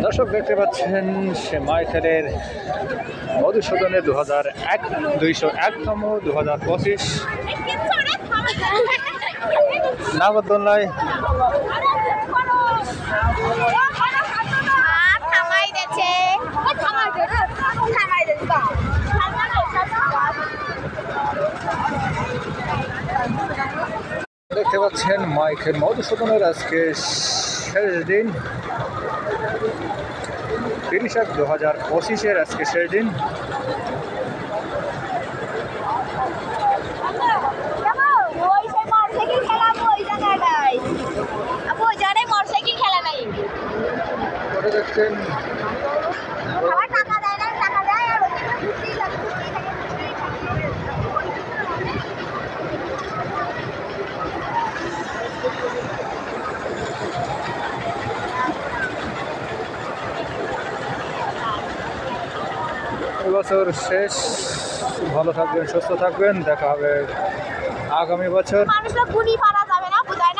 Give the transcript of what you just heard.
দর্শক দেখতে পাচ্ছেন সে মাইকেলের মধুসূদনের 201তম 2025 নাগরদোলনায় দেখতে পাচ্ছেন মাইকেল মধুসূদনের আজকে শেষ দিন 30/1/2025 আজকে শেষ দিন। দেখছেন এবছর শেষ, ভালো থাকবেন, সুস্থ থাকবেন, দেখা হবে আগামী বছর।